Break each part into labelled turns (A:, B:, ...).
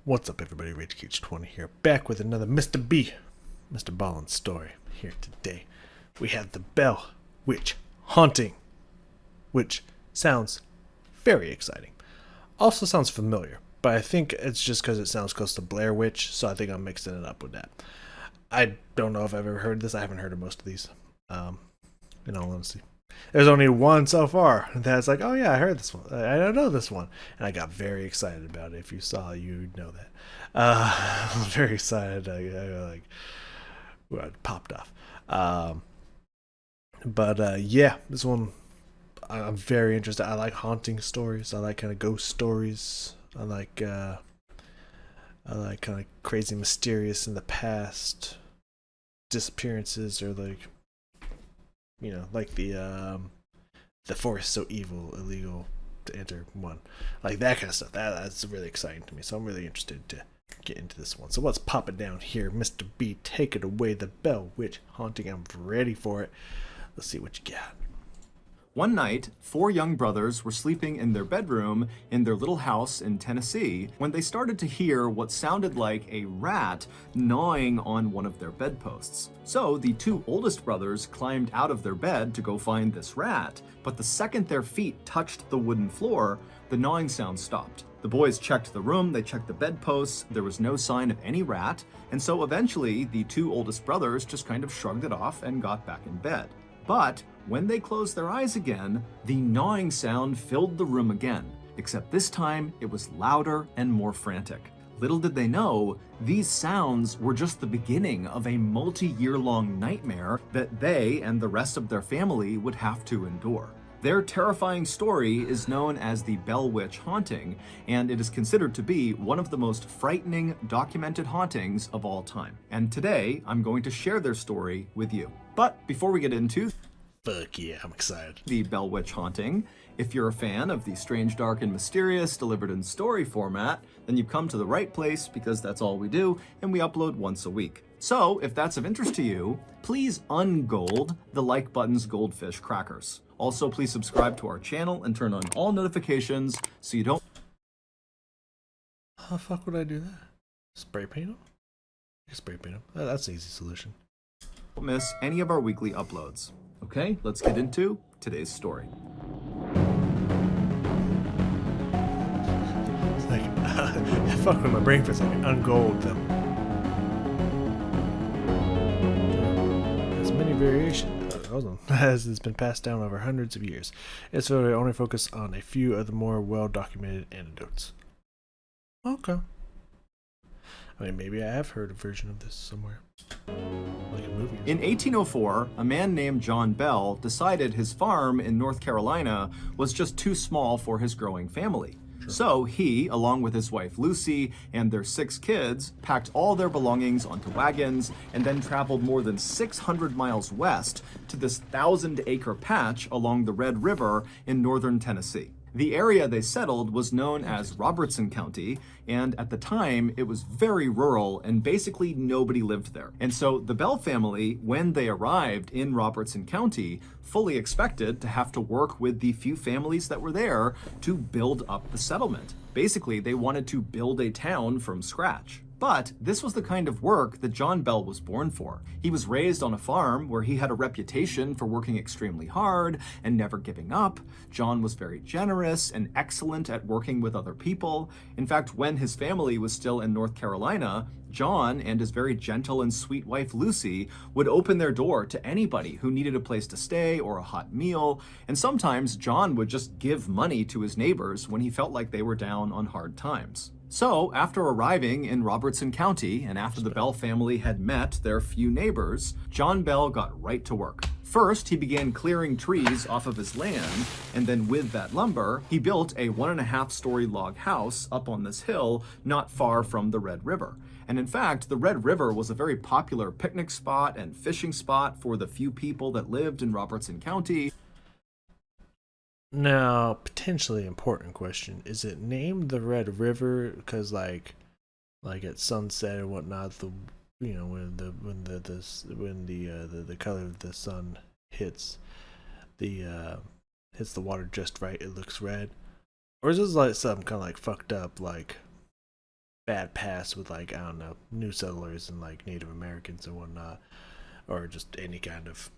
A: What's up, everybody? Rage Cage 20 here, back with another Mr. Ballen story. Here today, we have the Bell Witch Haunting, which sounds very exciting. Also sounds familiar, but I think it's just because it sounds close to Blair Witch, so I think I'm mixing it up with that. I don't know if I've ever heard this. I haven't heard of most of these, in all honesty. There's only one so far that's like, oh yeah, I heard this one. I don't know this one. And I got very excited about it. If you saw, you know that. I was very excited. I popped off. Yeah, this one, I'm very interested. I like haunting stories. I like kind of ghost stories. I like kind of crazy, mysterious in the past disappearances, or like the forest so evil, illegal to enter one, like that kind of stuff. That's really exciting to me. So I'm really interested to get into this one. So what's popping down here, Mr. B? Take it away. The Bell Witch Haunting. I'm ready for it. Let's see what you got.
B: One night, four young brothers were sleeping in their bedroom in their little house in Tennessee when they started to hear what sounded like a rat gnawing on one of their bedposts. So the two oldest brothers climbed out of their bed to go find this rat, but the second their feet touched the wooden floor, the gnawing sound stopped. The boys checked the room, they checked the bedposts, there was no sign of any rat, and so eventually the two oldest brothers just kind of shrugged it off and got back in bed. But when they closed their eyes again, the gnawing sound filled the room again, except this time it was louder and more frantic. Little did they know, these sounds were just the beginning of a multi-year-long nightmare that they and the rest of their family would have to endure. Their terrifying story is known as the Bell Witch Haunting, and it is considered to be one of the most frightening documented hauntings of all time. And today, I'm going to share their story with you. But before we get into
A: Fuck yeah, I'm excited.
B: the Bell Witch Haunting, if you're a fan of the strange, dark, and mysterious delivered in story format, then you've come to the right place, because that's all we do, and we upload once a week. So, if that's of interest to you, please ungold the like button's goldfish crackers. Also, please subscribe to our channel and turn on all notifications so you don't
A: How the fuck would I do that? Spray paint them? I can spray paint them. That's an easy solution.
B: miss any of our weekly uploads. Okay, let's get into today's story.
A: It's like, I fuck with my brain for a second. Ungold them. There's many variations as it's been passed down over hundreds of years. It's really only focus on a few of the more well-documented anecdotes. Okay. I mean, maybe I have heard a version of this somewhere. Like a movie.
B: In 1804, a man named John Bell decided his farm in North Carolina was just too small for his growing family. Sure. So he, along with his wife Lucy and their 6 kids, packed all their belongings onto wagons and then traveled more than 600 miles west to this 1,000-acre patch along the Red River in northern Tennessee. The area they settled was known as Robertson County, and at the time, it was very rural and basically nobody lived there. And so the Bell family, when they arrived in Robertson County, fully expected to have to work with the few families that were there to build up the settlement. Basically, they wanted to build a town from scratch. But this was the kind of work that John Bell was born for. He was raised on a farm where he had a reputation for working extremely hard and never giving up. John was very generous and excellent at working with other people. In fact, when his family was still in North Carolina, John and his very gentle and sweet wife Lucy would open their door to anybody who needed a place to stay or a hot meal, and sometimes John would just give money to his neighbors when he felt like they were down on hard times. So, after arriving in Robertson County, and after the Bell family had met their few neighbors, John Bell got right to work. First, he began clearing trees off of his land, and then with that lumber, he built a 1.5-story log house up on this hill not far from the Red River. And in fact, the Red River was a very popular picnic spot and fishing spot for the few people that lived in Robertson County.
A: Now, potentially important question: is it named the Red River because, like at sunset and whatnot, when the color of the sun hits the water just right, it looks red, Or is this like some kind of like fucked up like bad past with like, I don't know, new settlers and like Native Americans and whatnot, or just any kind of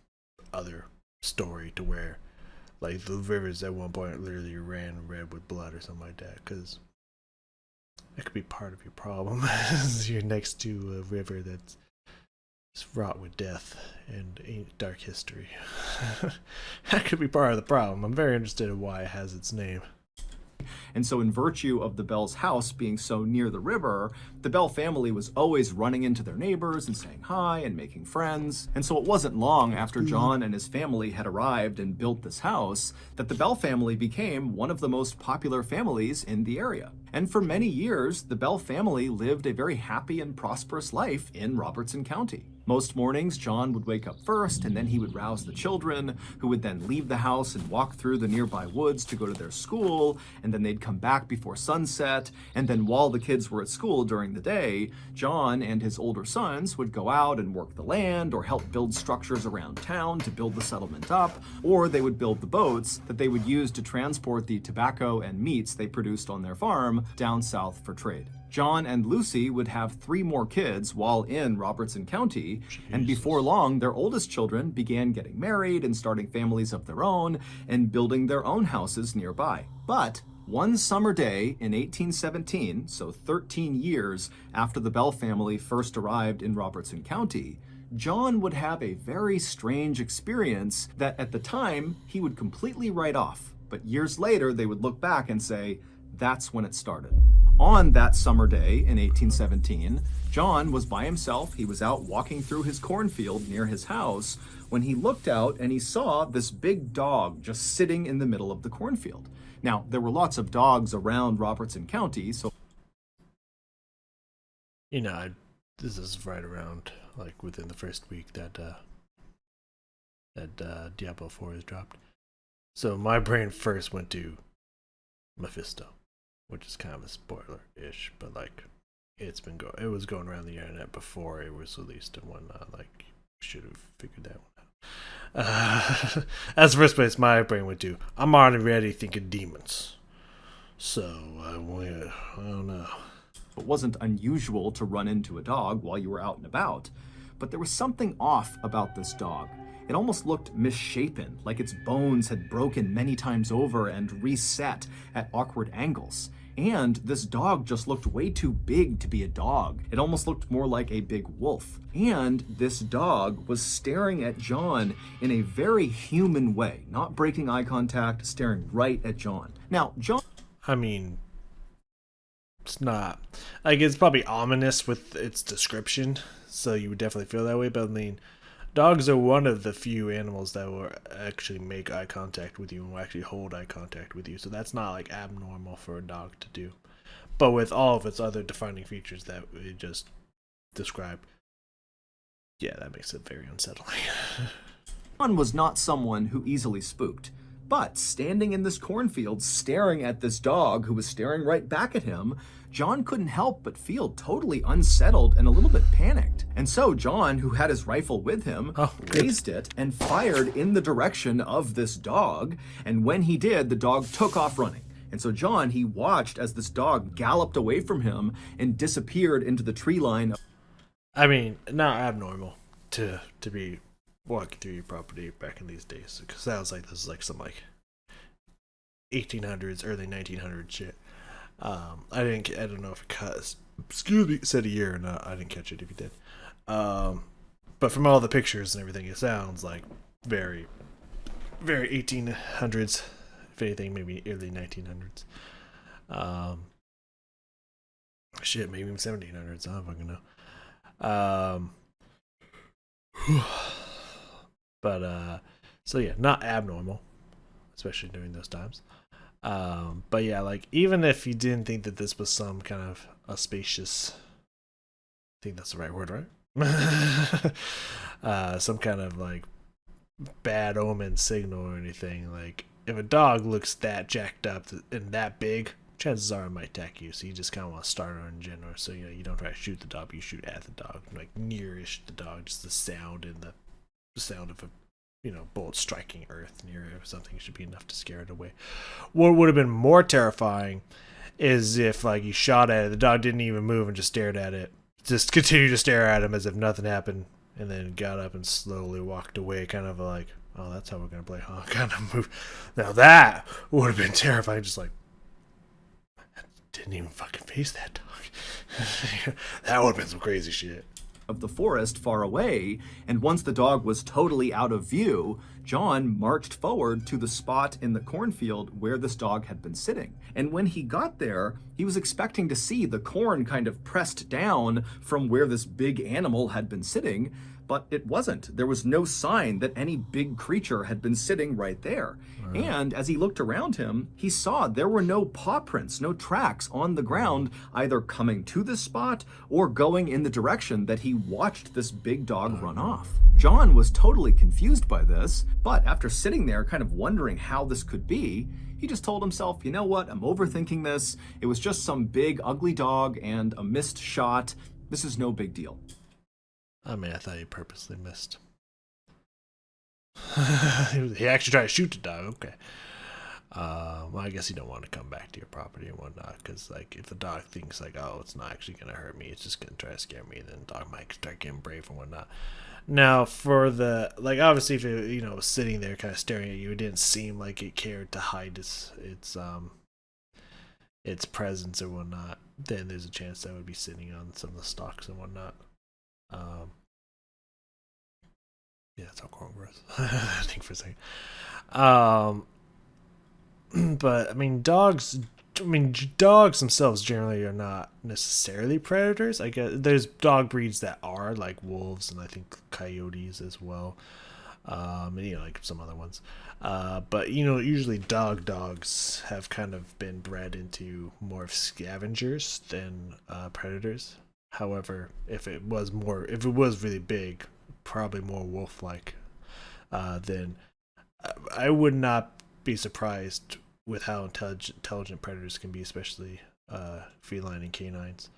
A: other story to where like the rivers at one point literally ran red with blood or something like that? Because that could be part of your problem. You're next to a river that's fraught with death and dark history. That could be part of the problem. I'm very interested in why it has its name.
B: And so, in virtue of the Bell's house being so near the river, the Bell family was always running into their neighbors and saying hi and making friends. And so, it wasn't long after John and his family had arrived and built this house that the Bell family became one of the most popular families in the area. And for many years, the Bell family lived a very happy and prosperous life in Robertson County. Most mornings, John would wake up first, and then he would rouse the children, who would then leave the house and walk through the nearby woods to go to their school, and then they'd come back before sunset, and then while the kids were at school during the day, John and his older sons would go out and work the land or help build structures around town to build the settlement up, or they would build the boats that they would use to transport the tobacco and meats they produced on their farm down south for trade. John and Lucy would have 3 more kids while in Robertson County, and before long, their oldest children began getting married and starting families of their own and building their own houses nearby. But one summer day in 1817, so 13 years after the Bell family first arrived in Robertson County, John would have a very strange experience that at the time he would completely write off. But years later, they would look back and say, that's when it started. On that summer day in 1817, John was by himself. He was out walking through his cornfield near his house when he looked out and he saw this big dog just sitting in the middle of the cornfield. Now, there were lots of dogs around Robertson County, so
A: You know, this is right around like within the first week that Diablo 4 is dropped. So my brain first went to Mephisto, which is kind of a spoiler-ish, but like it was going around the internet before it was released and whatnot. Like, should have figured that one out. As the first place my brain went to, I'm already thinking demons. So I don't know.
B: it wasn't unusual to run into a dog while you were out and about. But there was something off about this dog. It almost looked misshapen, like its bones had broken many times over and reset at awkward angles. And this dog just looked way too big to be a dog. It almost looked more like a big wolf. And this dog was staring at John in a very human way, not breaking eye contact, staring right at John. Now, John...
A: I mean, it's not... Like, it's probably ominous with its description, so you would definitely feel that way, but I mean... Dogs are one of the few animals that will actually make eye contact with you and will actually hold eye contact with you. So that's not like abnormal for a dog to do. But with all of its other defining features that we just described, yeah, that makes it very unsettling.
B: John was not someone who easily spooked. But standing in this cornfield, staring at this dog who was staring right back at him, John couldn't help but feel totally unsettled and a little bit panicked. And so John, who had his rifle with him, raised it and fired in the direction of this dog. And when he did, the dog took off running. And so John, he watched as this dog galloped away from him and disappeared into the tree line.
A: I mean, not abnormal to be walking through your property back in these days. Because sounds like this is like some like 1800s, early 1900s shit. I don't know if it said a year or not. I didn't catch it if you did. But from all the pictures and everything, it sounds like very, very 1800s. If anything, maybe early 1900s. Shit, maybe even 1700s. I don't fucking know. But so yeah, not abnormal, especially during those times. But yeah, like even if you didn't think that this was some kind of auspicious, I think that's the right word, right? Some kind of like bad omen signal or anything. Like if a dog looks that jacked up and that big, chances are it might attack you. So you just kind of want to start on in general. So you don't try to shoot the dog, you shoot at the dog, like nearish the dog, just the sound and the sound of a bullet striking earth near it or something should be enough to scare it away. What would have been more terrifying is if, like, you shot at it, the dog didn't even move and just stared at it. Just continued to stare at him as if nothing happened, and then got up and slowly walked away, kind of like, oh, that's how we're going to play, huh? Kind of move. Now that would have been terrifying, just like, didn't even fucking face that dog. That would have been some crazy shit.
B: Of the forest far away, and once the dog was totally out of view, John marched forward to the spot in the cornfield where this dog had been sitting. And when he got there, he was expecting to see the corn kind of pressed down from where this big animal had been sitting, but it wasn't. There was no sign that any big creature had been sitting right there. And as he looked around him, he saw there were no paw prints, no tracks on the ground, either coming to this spot or going in the direction that he watched this big dog run off. John was totally confused by this, but after sitting there kind of wondering how this could be, he just told himself, you know what, I'm overthinking this. It was just some big ugly dog and a missed shot. This is no big deal.
A: I mean, I thought he purposely missed. He actually tried to shoot the dog. Okay. Well, I guess you don't want to come back to your property and whatnot, because, like, if the dog thinks, like, oh, it's not actually going to hurt me, it's just going to try to scare me, then the dog might start getting brave and whatnot. Now, for the, like, obviously, if it, was sitting there kind of staring at you, it didn't seem like it cared to hide its presence or whatnot, then there's a chance that it would be sitting on some of the stalks and whatnot. Yeah, that's how corn grows. I think for a second. But I mean, dogs themselves generally are not necessarily predators. I guess there's dog breeds that are, like wolves and I think coyotes as well. Like some other ones. But usually dogs have kind of been bred into more of scavengers than predators. However, if it was really big, probably more wolf-like, then I would not be surprised with how intelligent predators can be, especially feline and canines,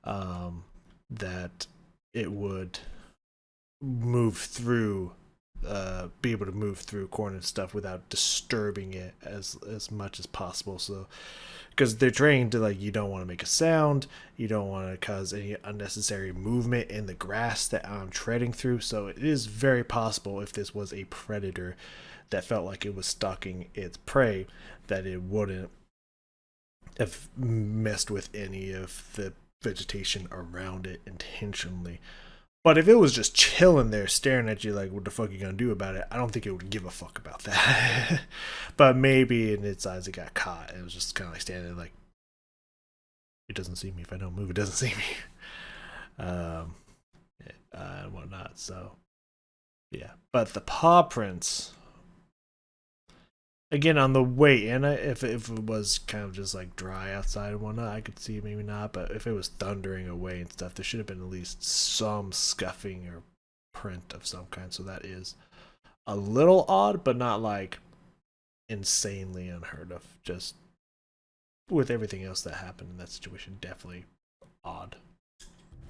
A: that it would be able to move through corn and stuff without disturbing it as much as possible. So, because they're trained to, like, you don't want to make a sound, you don't want to cause any unnecessary movement in the grass that I'm treading through. So it is very possible, if this was a predator that felt like it was stalking its prey, that it wouldn't have messed with any of the vegetation around it intentionally. But if it was just chilling there staring at you like, what the fuck are you gonna do about it? I don't think it would give a fuck about that. But maybe in its eyes it got caught and it was just kind of like standing there like, it doesn't see me. If I don't move, it doesn't see me. And whatnot. So, yeah. But the paw prints, again, on the way in, if it was kind of just like dry outside and whatnot, I could see it, maybe not. But if it was thundering away and stuff, there should have been at least some scuffing or print of some kind. So that is a little odd, but not like insanely unheard of. Just with everything else that happened in that situation, definitely odd.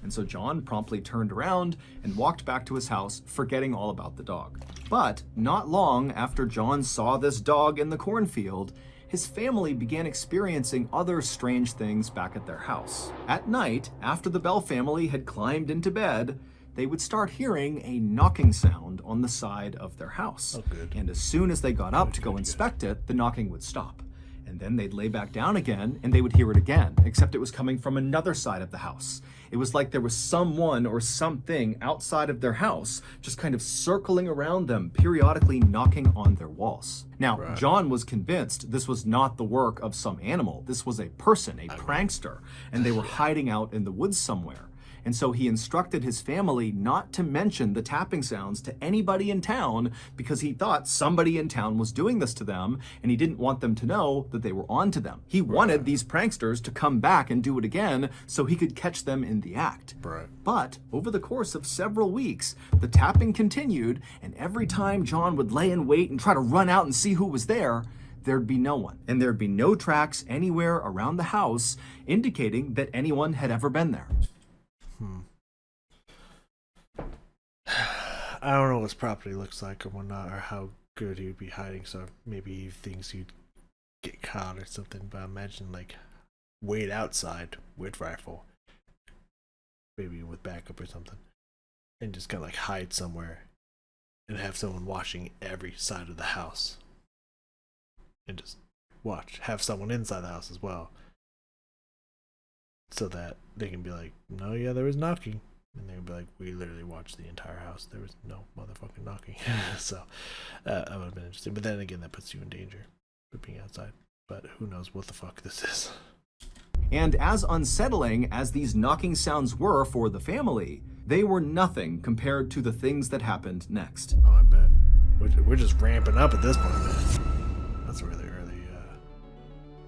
B: And so John promptly turned around and walked back to his house, forgetting all about the dog. But not long after John saw this dog in the cornfield, his family began experiencing other strange things back at their house. At night, after the Bell family had climbed into bed, they would start hearing a knocking sound on the side of their house.
A: Oh, good.
B: And as soon as they got up to go inspect it, the knocking would stop. And then they'd lay back down again and they would hear it again, except it was coming from another side of the house. It was like there was someone or something outside of their house just kind of circling around them, periodically knocking on their walls. Now, right. John was convinced this was not the work of some animal. This was a person, a prankster, and they were hiding out in the woods somewhere. And so he instructed his family not to mention the tapping sounds to anybody in town because he thought somebody in town was doing this to them and he didn't want them to know that they were on to them. He wanted these pranksters to come back and do it again so he could catch them in the act.
A: Right.
B: But over the course of several weeks, the tapping continued, and every time John would lay in wait and try to run out and see who was there, there'd be no one. And there'd be no tracks anywhere around the house indicating that anyone had ever been there.
A: I don't know what his property looks like or whatnot, or how good he would be hiding. So maybe he thinks he'd get caught or something. But imagine like wait outside with rifle, maybe with backup or something, and just kind of like hide somewhere, and have someone watching every side of the house, and just watch. Have someone inside the house as well, so that they can be like, no, yeah, there was knocking. And they'd be like, we literally watched the entire house. There was no motherfucking knocking. So that would have been interesting. But then again, that puts you in danger for being outside. But who knows what the fuck this is.
B: And as unsettling as these knocking sounds were for the family, they were nothing compared to the things that happened next.
A: Oh, I bet. We're just ramping up at this point, man. That's really early.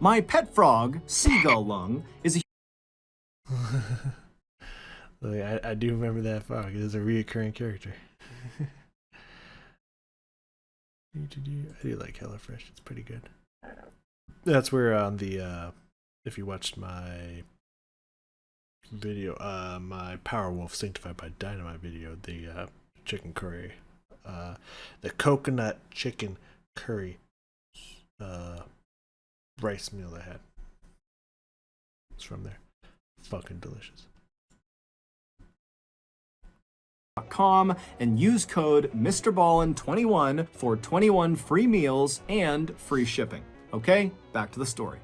B: My pet frog, Seagull Lung, is a
A: I do remember that frog. It is a reoccurring character. I do like HelloFresh. It's pretty good. That's where on the if you watched my video, my Powerwolf Sanctified by Dynamite video, the chicken curry, the coconut chicken curry rice meal I had. It's from there. Fucking delicious.
B: .com and use code MrBallen21 for 21 free meals and free shipping. Okay, back to the story.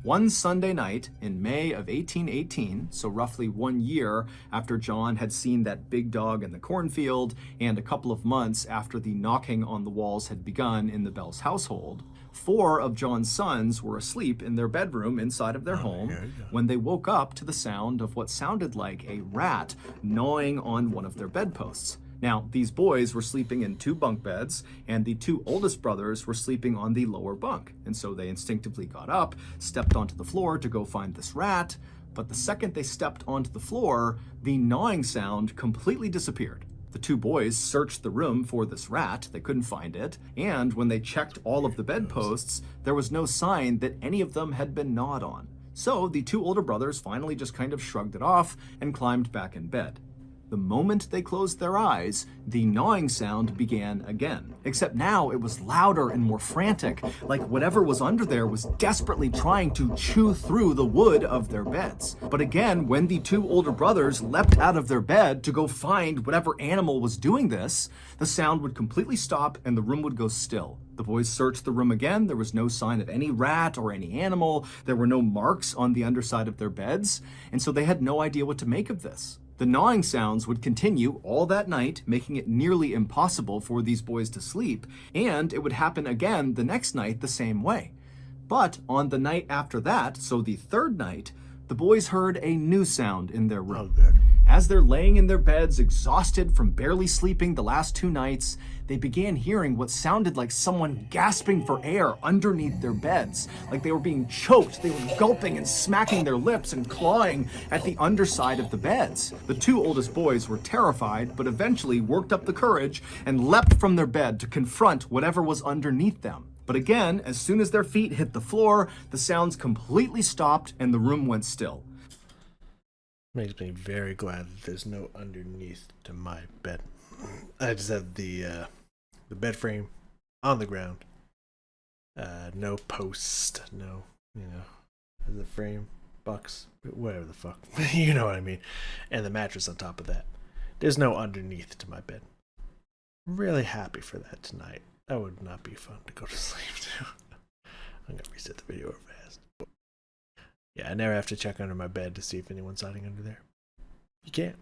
B: One Sunday night in May of 1818, so roughly 1 year after John had seen that big dog in the cornfield, and a couple of months after the knocking on the walls had begun in the Bell's household, 4 of John's sons were asleep in their bedroom inside of their home when they woke up to the sound of what sounded like a rat gnawing on one of their bedposts. Now, these boys were sleeping in 2 bunk beds, and the 2 oldest brothers were sleeping on the lower bunk. And so they instinctively got up, stepped onto the floor to go find this rat, but the second they stepped onto the floor, the gnawing sound completely disappeared. The 2 boys searched the room for this rat, they couldn't find it, and when they checked all of the bedposts, there was no sign that any of them had been gnawed on. So the 2 older brothers finally just kind of shrugged it off and climbed back in bed. The moment they closed their eyes, the gnawing sound began again. Except now it was louder and more frantic, like whatever was under there was desperately trying to chew through the wood of their beds. But again, when the 2 older brothers leapt out of their bed to go find whatever animal was doing this, the sound would completely stop and the room would go still. The boys searched the room again. There was no sign of any rat or any animal. There were no marks on the underside of their beds, and so they had no idea what to make of this. The gnawing sounds would continue all that night, making it nearly impossible for these boys to sleep, and it would happen again the next night the same way. But on the night after that, so the 3rd night, the boys heard a new sound in their room. As they're laying in their beds, exhausted from barely sleeping the last 2 nights, they began hearing what sounded like someone gasping for air underneath their beds. Like they were being choked, they were gulping and smacking their lips and clawing at the underside of the beds. The 2 oldest boys were terrified, but eventually worked up the courage and leapt from their bed to confront whatever was underneath them. But again, as soon as their feet hit the floor, the sounds completely stopped and the room went still.
A: Makes me very glad that there's no underneath to my bed. I just have the bed frame on the ground. No post, no, the frame, box, whatever the fuck. You know what I mean. And the mattress on top of that. There's no underneath to my bed. Really happy for that tonight. That would not be fun to go to sleep to. I'm gonna reset the video real fast. Yeah, I never have to check under my bed to see if anyone's hiding under there. You can't.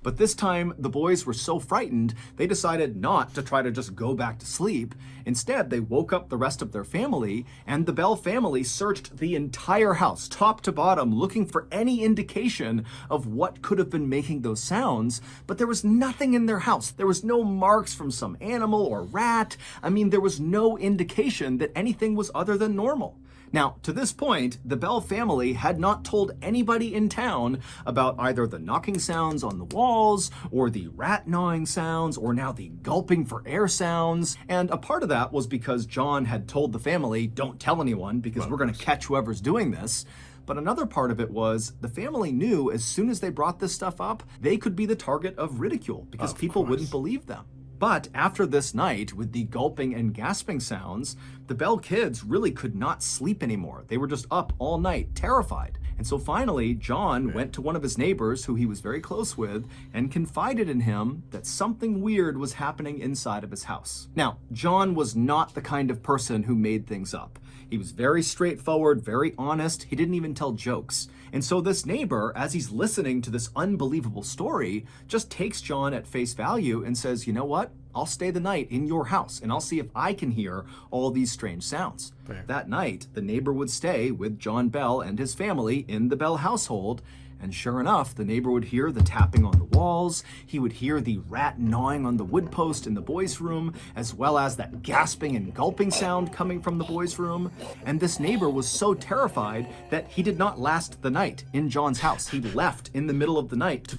B: But this time, the boys were so frightened, they decided not to try to just go back to sleep. Instead, they woke up the rest of their family, and the Bell family searched the entire house, top to bottom, looking for any indication of what could have been making those sounds. But there was nothing in their house. There was no marks from some animal or rat. I mean, there was no indication that anything was other than normal. Now, to this point, the Bell family had not told anybody in town about either the knocking sounds on the walls, or the rat gnawing sounds, or now the gulping for air sounds. And a part of that was because John had told the family, don't tell anyone because we're going to catch whoever's doing this. But another part of it was the family knew as soon as they brought this stuff up, they could be the target of ridicule because people wouldn't believe them. But after this night, with the gulping and gasping sounds, the Bell kids really could not sleep anymore. They were just up all night, terrified. And so finally, John went to one of his neighbors who he was very close with and confided in him that something weird was happening inside of his house. Now, John was not the kind of person who made things up. He was very straightforward, very honest. He didn't even tell jokes. And so this neighbor, as he's listening to this unbelievable story, just takes John at face value and says, you know what? I'll stay the night in your house and I'll see if I can hear all these strange sounds.
A: Fair.
B: That night, the neighbor would stay with John Bell and his family in the Bell household. And sure enough, the neighbor would hear the tapping on the walls, he would hear the rat gnawing on the wood post in the boys' room, as well as that gasping and gulping sound coming from the boys' room. And this neighbor was so terrified that he did not last the night in John's house. He left in the middle of the night to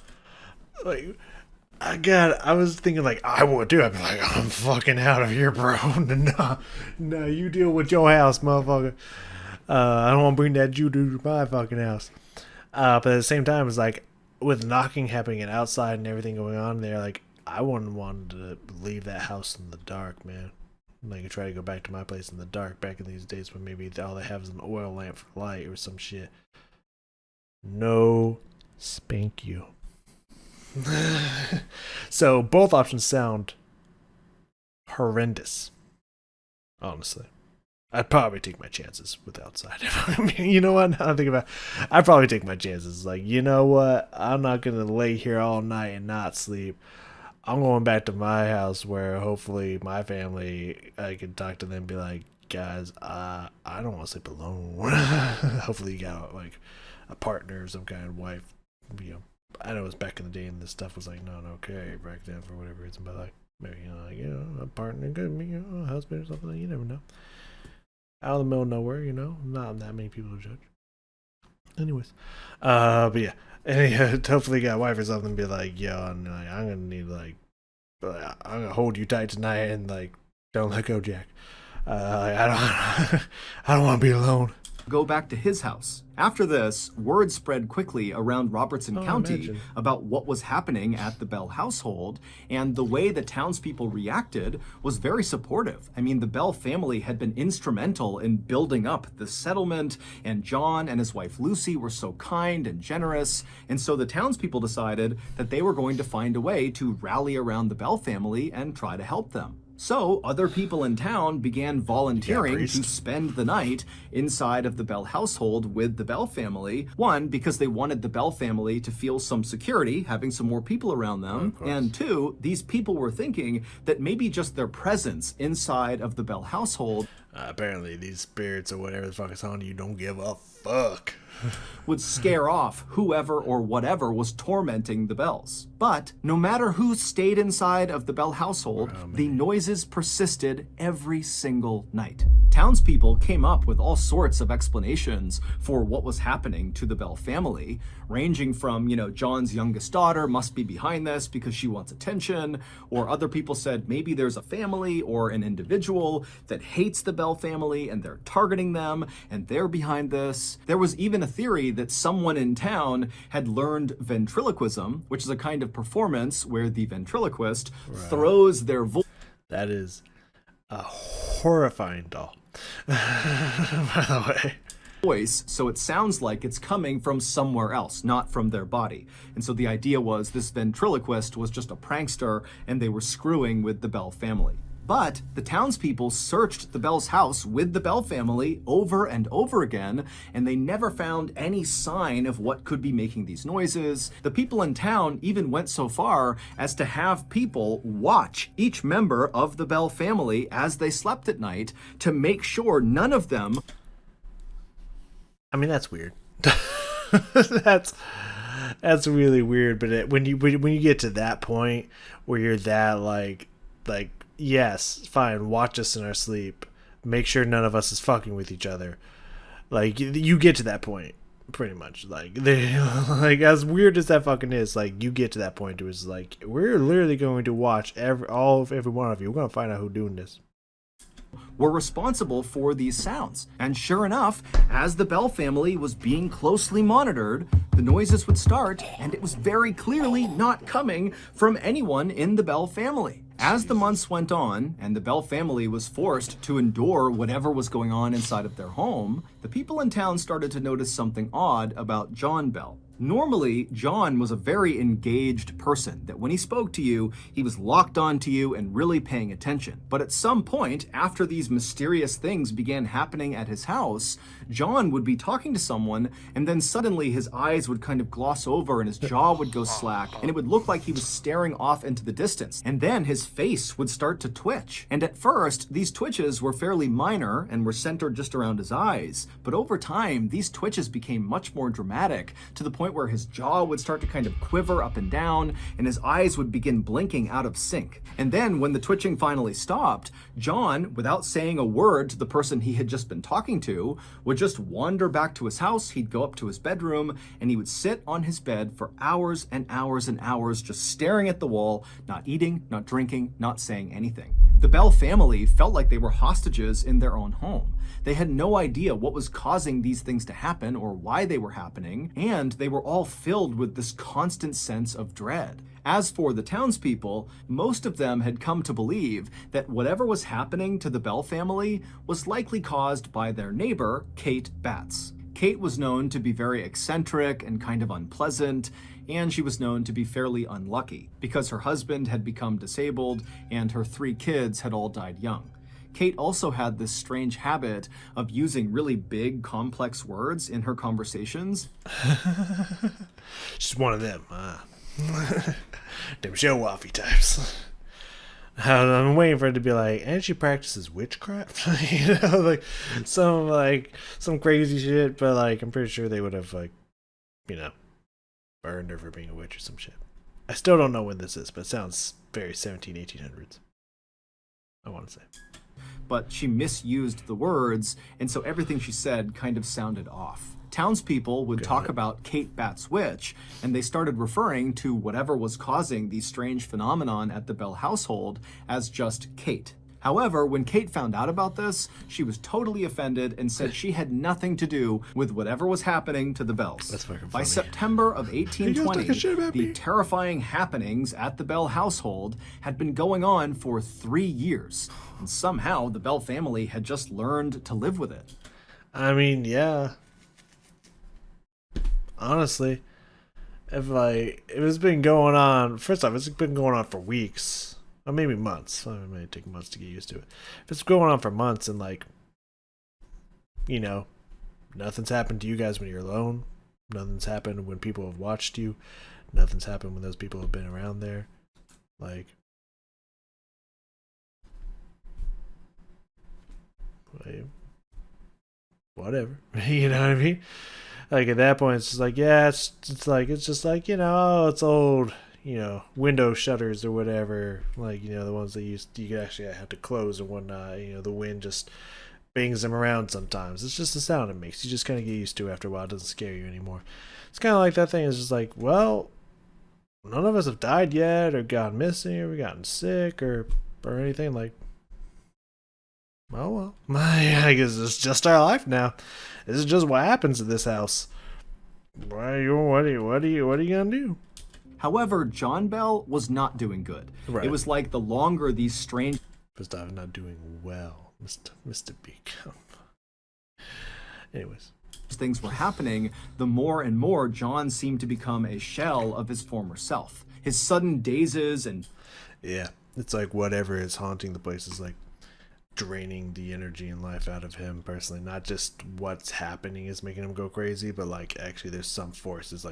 A: Like, I was thinking like, I would do. I'd be like, I'm fucking out of here, bro. No, you deal with your house, motherfucker. I don't want to bring that juju to my fucking house. But at the same time, it's like, with knocking happening and outside and everything going on there, like, I wouldn't want to leave that house in the dark, man. Like, try to go back to my place in the dark back in these days when maybe all they have is an oil lamp for light or some shit. No, spank you. So both options sound horrendous. Honestly, I'd probably take my chances with outside. I mean, you know what? Now I think about it, I'd probably take my chances. Like, you know what? I'm not gonna lay here all night and not sleep. I'm going back to my house where hopefully my family, I can talk to them and be like, guys, I don't want to sleep alone. Hopefully you got like a partner or some kind of wife, you know. I know it was back in the day and this stuff was like not okay back then for whatever reason, but like maybe a partner could be a husband or something. You never know. Out of the middle of nowhere, not that many people to judge. Anyways, but yeah, and hopefully you got a wife or something. Be like, yo, I'm gonna need I'm gonna hold you tight tonight and like don't let go, Jack. I don't want to be alone.
B: go back to his house. After this, word spread quickly around Robertson County about what was happening at the Bell household, and the way the townspeople reacted was very supportive. I mean, the Bell family had been instrumental in building up the settlement, and John and his wife Lucy were so kind and generous, and so the townspeople decided that they were going to find a way to rally around the Bell family and try to help them. So other people in town began volunteering to spend the night inside of the Bell household with the Bell family. One, because they wanted the Bell family to feel some security, having some more people around them. And two, these people were thinking that maybe just their presence inside of the Bell household
A: apparently these spirits or whatever the fuck is on you don't give a fuck.
B: would scare off whoever or whatever was tormenting the Bells. But no matter who stayed inside of the Bell household, the noises persisted every single night. Townspeople came up with all sorts of explanations for what was happening to the Bell family, ranging from, John's youngest daughter must be behind this because she wants attention, or other people said maybe there's a family or an individual that hates the Bell family and they're targeting them and they're behind this. There was even a theory that someone in town had learned ventriloquism, which is a kind of performance where the ventriloquist throws their voice.
A: That is a horrifying doll. By the way.
B: So it sounds like it's coming from somewhere else, not from their body. And so the idea was this ventriloquist was just a prankster and they were screwing with the Bell family. But the townspeople searched the Bell's house with the Bell family over and over again, and they never found any sign of what could be making these noises. The people in town even went so far as to have people watch each member of the Bell family as they slept at night to make sure none of them...
A: I mean, that's weird. that's really weird, but when you get to that point where you're that like yes, fine, watch us in our sleep. Make sure none of us is fucking with each other. Like, you get to that point, pretty much. Like, as weird as that fucking is, like, you get to that point. It was like, we're literally going to watch every one of you. We're going to find out who's doing this.
B: were responsible for these sounds. And sure enough, as the Bell family was being closely monitored, the noises would start, and it was very clearly not coming from anyone in the Bell family. As the months went on, and the Bell family was forced to endure whatever was going on inside of their home, the people in town started to notice something odd about John Bell. Normally, John was a very engaged person, that when he spoke to you, he was locked onto you and really paying attention. But at some point, after these mysterious things began happening at his house, John would be talking to someone, and then suddenly his eyes would kind of gloss over and his jaw would go slack, and it would look like he was staring off into the distance. And then his face would start to twitch. And at first, these twitches were fairly minor and were centered just around his eyes. But over time, these twitches became much more dramatic, to the point where his jaw would start to kind of quiver up and down, and his eyes would begin blinking out of sync. And then when the twitching finally stopped, John, without saying a word to the person he had just been talking to, would just wander back to his house. He'd go up to his bedroom, and he would sit on his bed for hours and hours and hours, just staring at the wall, not eating, not drinking, not saying anything. The Bell family felt like they were hostages in their own home. They had no idea what was causing these things to happen or why they were happening, and they were all filled with this constant sense of dread. As for the townspeople, most of them had come to believe that whatever was happening to the Bell family was likely caused by their neighbor, Kate Batts. Kate was known to be very eccentric and kind of unpleasant, and she was known to be fairly unlucky because her husband had become disabled and her 3 kids had all died young. Kate also had this strange habit of using really big, complex words in her conversations.
A: She's one of them. Them show-offy types. I'm waiting for it to be like, and she practices witchcraft. Some crazy shit, but like I'm pretty sure they would have burned her for being a witch or some shit. I still don't know when this is, but it sounds very 1800s. I want to say.
B: But she misused the words, and so everything she said kind of sounded off. Townspeople would talk about Kate Batts' witch, and they started referring to whatever was causing the strange phenomenon at the Bell household as just Kate. However, when Kate found out about this, she was totally offended and said she had nothing to do with whatever was happening to the Bells.
A: That's fucking funny.
B: By September of 1820, the
A: me?
B: terrifying happenings at the Bell household had been going on for 3 years, and somehow the Bell family had just learned to live with it.
A: I mean, yeah. Honestly, if it's been going on, first off, it's been going on for weeks. Or maybe months. It may take months to get used to it. If it's going on for months and nothing's happened to you guys when you're alone. Nothing's happened when people have watched you. Nothing's happened when those people have been around there. Whatever. You know what I mean? At that point, it's just it's old. Window shutters or whatever, the ones that you could actually have to close and whatnot. The wind just bangs them around sometimes. It's just the sound it makes. You just kind of get used to it after a while. It doesn't scare you anymore. It's kind of like that thing. It's just well, none of us have died yet or gotten missing or gotten sick or anything. Oh well. I guess it's just our life now. This is just what happens at this house. What are you gonna do?
B: However, John Bell was not doing good.
A: Right.
B: It was like the longer these strange...
A: First off, not doing well, Mr. Beacom. Anyways.
B: things were happening, the more and more John seemed to become a shell of his former self. His sudden dazes and...
A: Yeah, it's like whatever is haunting the place is draining the energy and life out of him personally. Not just what's happening is making him go crazy, but actually there's some forces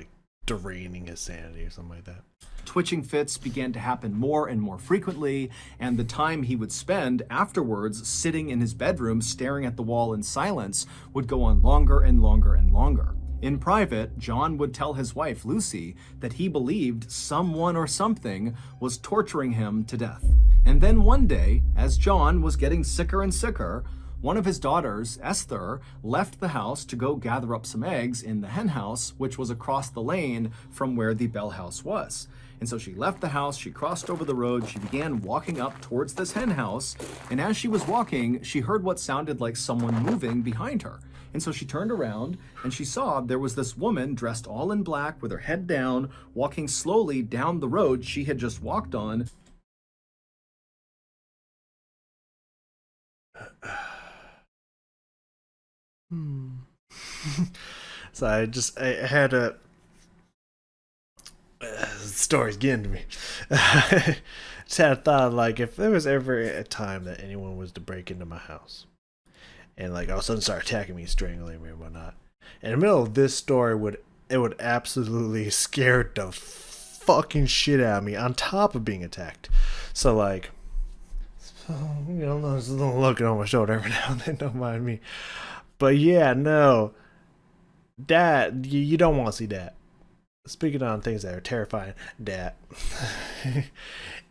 A: draining his sanity or something like that.
B: Twitching fits began to happen more and more frequently, and the time he would spend afterwards sitting in his bedroom staring at the wall in silence would go on longer and longer and longer. In private, John would tell his wife, Lucy, that he believed someone or something was torturing him to death. And then one day, as John was getting sicker and sicker, one of his daughters, Esther, left the house to go gather up some eggs in the hen house, which was across the lane from where the Bell house was. And so she left the house, she crossed over the road, she began walking up towards this hen house, and as she was walking, she heard what sounded like someone moving behind her. And so she turned around and she saw there was this woman dressed all in black with her head down, walking slowly down the road she had just walked on.
A: So I had a story's getting to me. Just had a thought, like, if there was ever a time that anyone was to break into my house and like all of a sudden start attacking me, strangling me and whatnot, in the middle of this story would absolutely scare the fucking shit out of me on top of being attacked. So like, there's a little looking on my shoulder every now and then, don't mind me. But yeah, no, that you don't want to see that. Speaking on things that are terrifying, that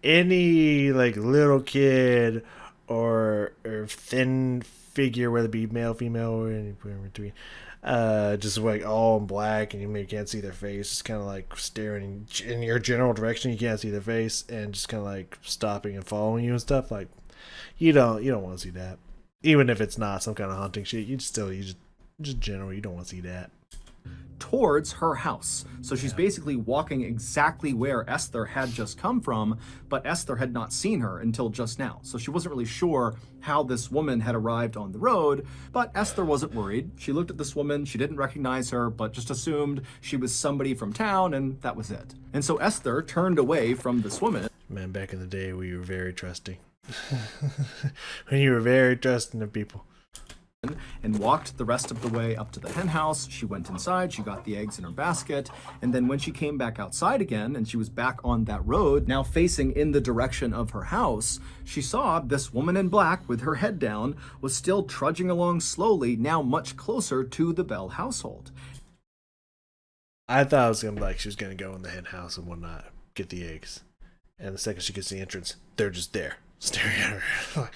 A: any like little kid or thin figure, whether it be male, female, or anywhere in between, just like all in black, and you can't see their face, just kind of like staring in your general direction. You can't see their face, and just kind of like stopping and following you and stuff. Like you don't want to see that, even if it's not some kind of haunting shit. You just generally, you don't want to see that.
B: Towards her house. So she's basically walking exactly where Esther had just come from, but Esther had not seen her until just now. So she wasn't really sure how this woman had arrived on the road, but Esther wasn't worried. She looked at this woman, she didn't recognize her, but just assumed she was somebody from town, and that was it. And so Esther turned away from this woman.
A: Man, back in the day, we were very trusting. When you were very trusting of people.
B: And walked the rest of the way up to the hen house. She went inside, she got the eggs in her basket, and then when she came back outside again and she was back on that road, now facing in the direction of her house, she saw this woman in black with her head down was still trudging along slowly, now much closer to the Bell household.
A: I thought it was gonna be like she was gonna go in the hen house and whatnot, get the eggs, and the second she gets the entrance, they're just there, staring at her.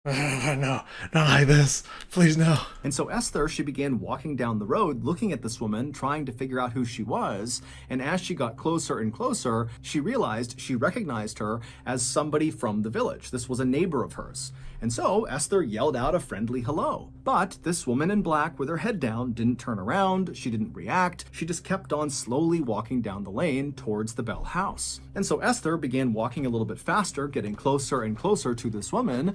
A: No, not like this. Please, no.
B: And so Esther, she began walking down the road, looking at this woman, trying to figure out who she was. And as she got closer and closer, she realized she recognized her as somebody from the village. This was a neighbor of hers. And so Esther yelled out a friendly hello. But this woman in black with her head down didn't turn around. She didn't react. She just kept on slowly walking down the lane towards the Bell house. And so Esther began walking a little bit faster, getting closer and closer to this woman.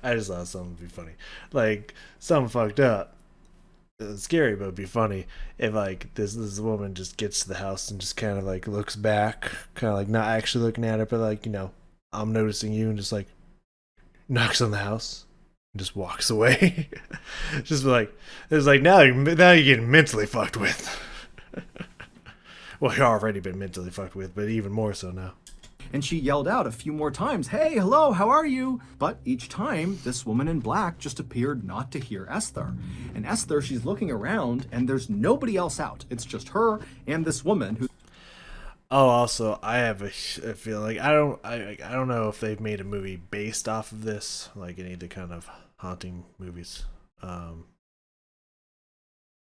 A: I just thought something would be funny. Like, something fucked up. It's scary, but it'd be funny if, like, this woman just gets to the house and just kind of, like, looks back. Kind of, like, not actually looking at it, but, like, I'm noticing you, and just, like, knocks on the house and just walks away. Just, like, it's like, now you're getting mentally fucked with. Well, you've already been mentally fucked with, but even more so now.
B: And she yelled out a few more times, "Hey, hello, how are you?" But each time, this woman in black just appeared not to hear Esther. And Esther, she's looking around, and there's nobody else out. It's just her and this woman who...
A: Oh, also, I have a feeling, I don't know if they've made a movie based off of this, like any of the kind of haunting movies, and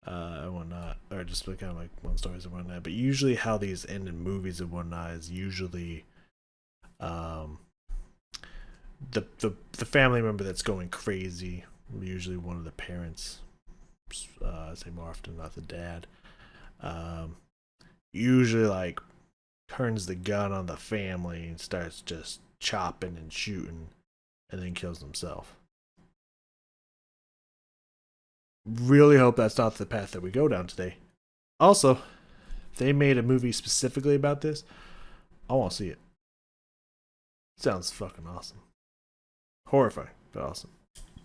A: whatnot, or just kind of like one stories and whatnot. But usually, how these end in movies and whatnot is usually, the family member that's going crazy, usually one of the parents, say more often not the dad, usually like turns the gun on the family and starts just chopping and shooting and then kills himself. Really hope that's not the path that we go down today. Also, if they made a movie specifically about this, I want to see it. Sounds fucking awesome. Horrifying, but awesome.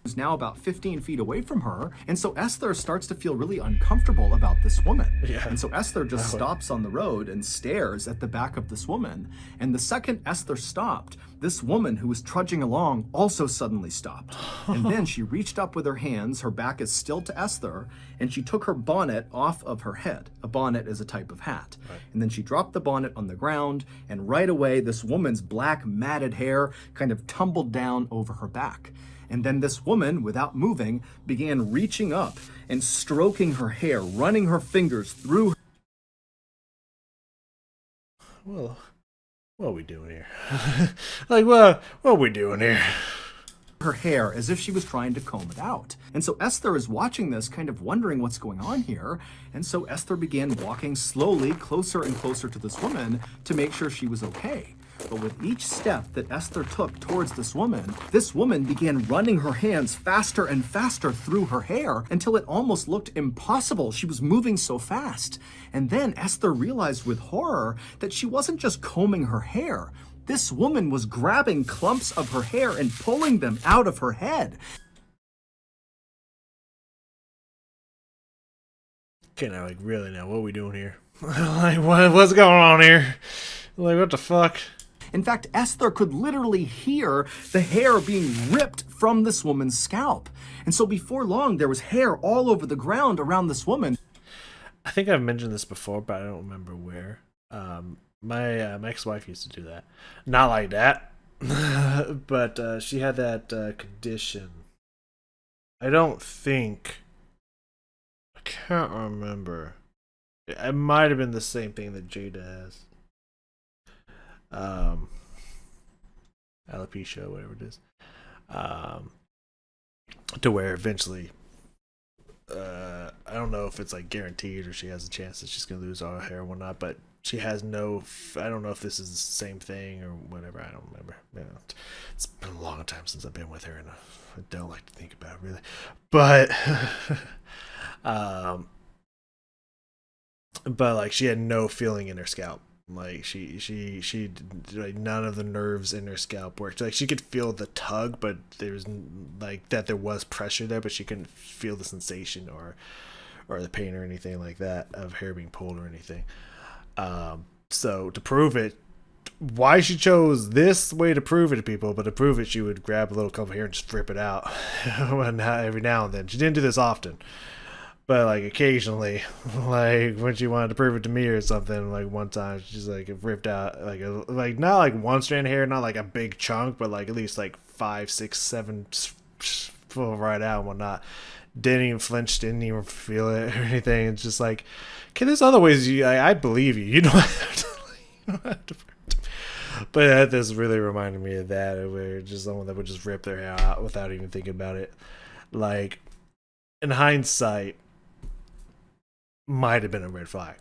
B: Who's now about 15 feet away from her, and so Esther starts to feel really uncomfortable about this woman.
A: Yeah.
B: And so Esther just stops on the road and stares at the back of this woman. And the second Esther stopped, this woman who was trudging along also suddenly stopped. And then she reached up with her hands, her back is still to Esther, and she took her bonnet off of her head. A bonnet is a type of hat. Right. And then she dropped the bonnet on the ground, and right away this woman's black matted hair kind of tumbled down over her back. And then this woman, without moving, began reaching up and stroking her hair, running her fingers through her
A: well, what are we doing here? Like, what are we doing here?
B: Her hair as if she was trying to comb it out. And so Esther is watching this, kind of wondering what's going on here. And so Esther began walking slowly closer and closer to this woman to make sure she was okay. But with each step that Esther took towards this woman began running her hands faster and faster through her hair until it almost looked impossible. She was moving so fast. And then Esther realized with horror that she wasn't just combing her hair. This woman was grabbing clumps of her hair and pulling them out of her head.
A: Okay, now, like, really now, what are we doing here? Like, what's going on here? Like, what the fuck?
B: In fact, Esther could literally hear the hair being ripped from this woman's scalp. And so before long, there was hair all over the ground around this woman.
A: I think I've mentioned this before, but I don't remember where. My ex-wife used to do that. Not like that, but she had that condition. I can't remember. It might have been the same thing that Jada has. Alopecia, whatever it is. To where eventually, I don't know if it's like guaranteed or she has a chance that she's gonna lose all her hair or whatnot, but she has no. I don't know if this is the same thing or whatever. I don't remember. You know, it's been a long time since I've been with her, and I don't like to think about it really. But, but like she had no feeling in her scalp. Like she like none of the nerves in her scalp worked. Like she could feel the tug, but there's like that there was pressure there, but she couldn't feel the sensation or the pain or anything like that of hair being pulled or anything. So to prove it, why she chose this way to prove it to people, but to prove it, she would grab a little clump of hair and just rip it out every now and then. She didn't do this often, but like occasionally, like when she wanted to prove it to me or something, like one time she's like ripped out like not like one strand of hair, not like a big chunk, but like at least like 5, 6, 7 full right out and whatnot. Didn't even flinch, didn't even feel it or anything. It's just like, okay, there's other ways I believe you. You don't have to. You don't have to. But this really reminded me of that, where just someone that would just rip their hair out without even thinking about it. Like, in hindsight, might have been a red flag.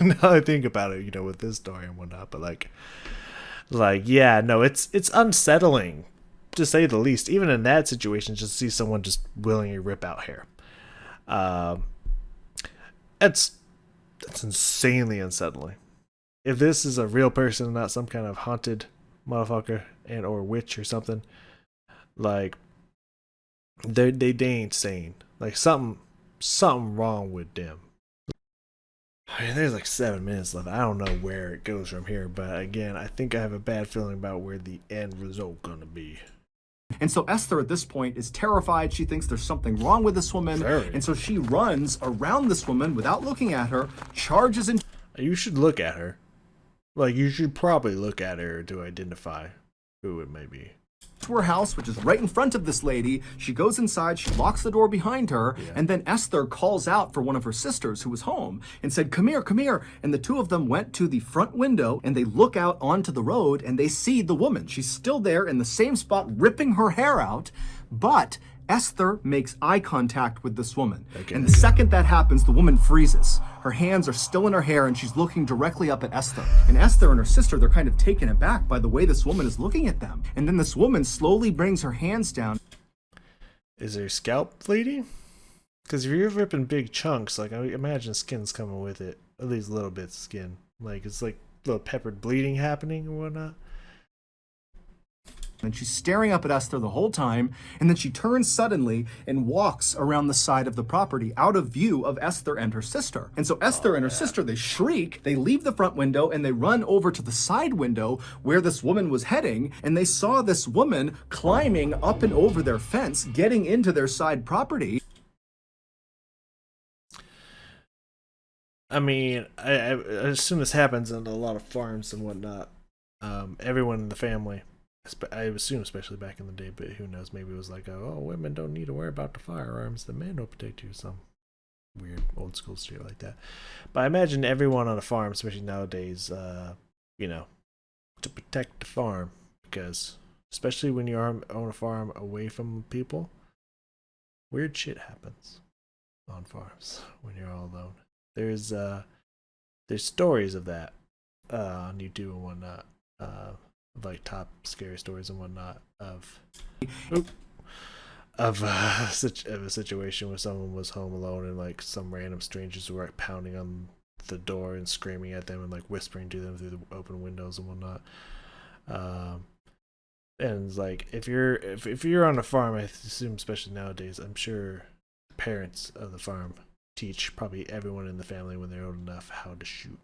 A: Now I think about it, you know, with this story and whatnot. But like, yeah, no, it's unsettling, to say the least. Even in that situation, just see someone just willingly rip out hair. That's insanely unsettling. If this is a real person, not some kind of haunted motherfucker and or witch or something, like they ain't sane. Like something wrong with them. I mean, there's like 7 minutes left. I don't know where it goes from here, but again, I think I have a bad feeling about where the end result gonna be.
B: And so Esther at this point is terrified. She thinks there's something wrong with this woman. And so she runs around this woman without looking at her, charges into...
A: You should look at her. Like, you should probably look at her to identify who it may be.
B: To her house, which is right in front of this lady. She goes inside, she locks the door behind her, and then Esther calls out for one of her sisters who was home and said, come here, come here. And the two of them went to the front window and they look out onto the road and they see the woman. She's still there in the same spot, ripping her hair out, but Esther makes eye contact with this woman. And the second that happens, the woman freezes. Her hands are still in her hair and she's looking directly up at Esther. And Esther and her sister, they're kind of taken aback by the way this woman is looking at them. And then this woman slowly brings her hands down.
A: Is her scalp bleeding? Because if you're ripping big chunks, like I imagine skin's coming with it. At least little bits of skin. Like it's like little peppered bleeding happening or whatnot.
B: And she's staring up at Esther the whole time, and then she turns suddenly and walks around the side of the property out of view of Esther and her sister. And so Esther and her sister, they shriek, they leave the front window and they run over to the side window where this woman was heading, and they saw this woman climbing up and over their fence, getting into their side property.
A: I mean, I assume this happens in a lot of farms and whatnot. Everyone in the family, I assume especially back in the day, but who knows, maybe it was like, oh, women don't need to worry about the firearms, the men will protect you, some weird old school shit like that. But I imagine everyone on a farm, especially nowadays, you know, to protect the farm, because especially when you own a farm away from people, weird shit happens on farms when you're all alone. There's stories of that on YouTube and whatnot, like top scary stories and whatnot of a situation where someone was home alone and like some random strangers were like pounding on the door and screaming at them and like whispering to them through the open windows and whatnot. And it's like if you're on a farm, I assume especially nowadays, I'm sure parents of the farm teach probably everyone in the family when they're old enough how to shoot.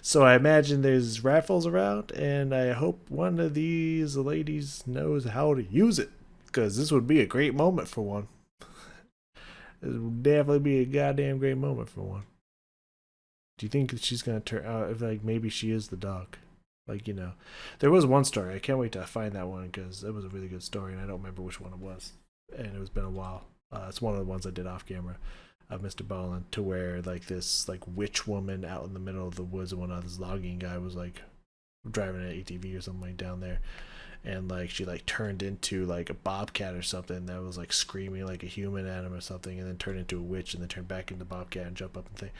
A: So I imagine there's rifles around, and I hope one of these ladies knows how to use it, because this would be a great moment for one. It would definitely be a goddamn great moment for one. Do you think that she's gonna turn out if like maybe she is the dog? Like, you know, there was one story. I can't wait to find that one because it was a really good story, and I don't remember which one it was, and it was been a while. It's one of the ones I did off camera of Mr. Ballen, to where like this like witch woman out in the middle of the woods and whatnot. This logging guy was like driving an ATV or something like down there, and like she like turned into like a bobcat or something that was like screaming like a human at him or something, and then turned into a witch and then turned back into bobcat and jump up and thing.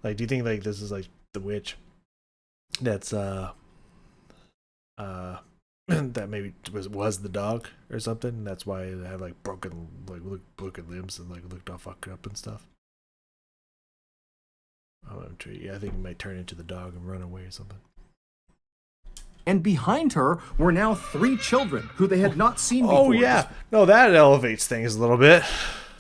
A: Like, do you think like this is like the witch that's that maybe was the dog or something? That's why they had like broken limbs and like looked all fucked up and stuff. Oh, I'm sure. Yeah, I think it might turn into the dog and run away or something.
B: And behind her were now 3 children who they had not seen before.
A: Oh yeah, no, that elevates things a little bit.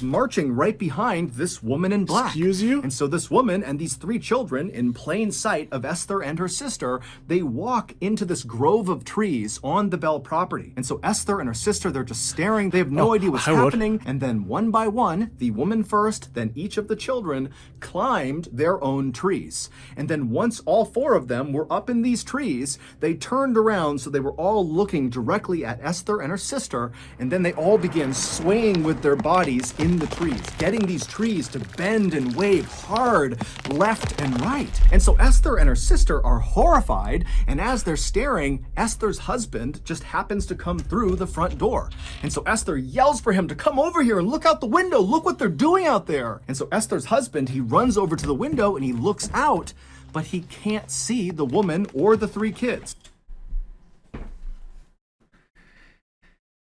B: Marching right behind this woman in black.
A: Excuse you?
B: And so this woman and these 3 children, in plain sight of Esther and her sister, they walk into this grove of trees on the Bell property. And so Esther and her sister, they're just staring. They have no idea what's happening. And then one by one, the woman first, then each of the children climbed their own trees. And then once all 4 of them were up in these trees, they turned around so they were all looking directly at Esther and her sister. And then they all began swaying with their bodies in the trees, getting these trees to bend and wave hard left and right. And so Esther and her sister are horrified, and as they're staring, Esther's husband just happens to come through the front door. And so Esther yells for him to come over here and look out the window. Look what they're doing out there. And so Esther's husband, he runs over to the window and he looks out, but he can't see the woman or the 3 kids.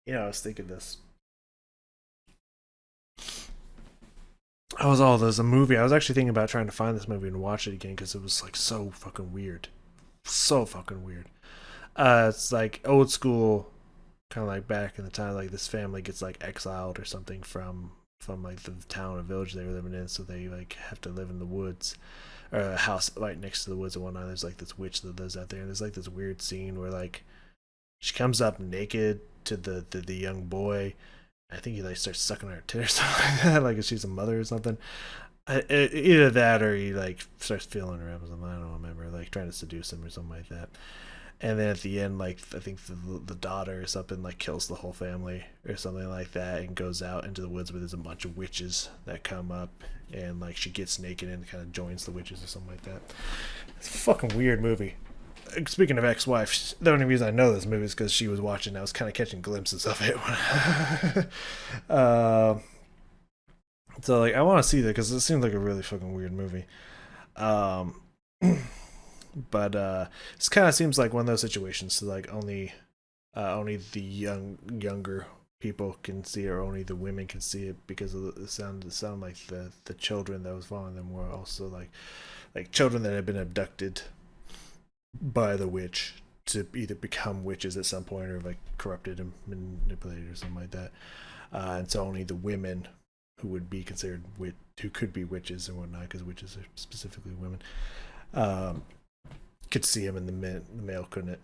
A: You know, I was thinking this. There's a movie. I was actually thinking about trying to find this movie and watch it again because it was like so fucking weird. So fucking weird. It's like old school, kind of like back in the time, like this family gets like exiled or something from like the town or village they were living in, so they like have to live in the woods, or a house right next to the woods and whatnot. There's like this witch that lives out there, and there's like this weird scene where like she comes up naked to the young boy. I think he like starts sucking her tit or something like that, like if she's a mother or something. Either that or he like starts feeling her up or something. I don't remember, like trying to seduce him or something like that. And then at the end, like I think the daughter or something like kills the whole family or something like that, and goes out into the woods where there's a bunch of witches that come up, and like she gets naked and kind of joins the witches or something like that. It's a fucking weird movie. Speaking of ex-wife, the only reason I know this movie is because she was watching. I was kind of catching glimpses of it. So like I want to see that because it seems like a really fucking weird movie. But this kind of seems like one of those situations. So like only the younger people can see it, or only the women can see it because of the sound. It sounded like the children that was following them were also like children that had been abducted by the witch to either become witches at some point or like corrupted and manipulated or something like that. And so only the women who would be considered who could be witches and whatnot, because witches are specifically women, could see him, and the male couldn't.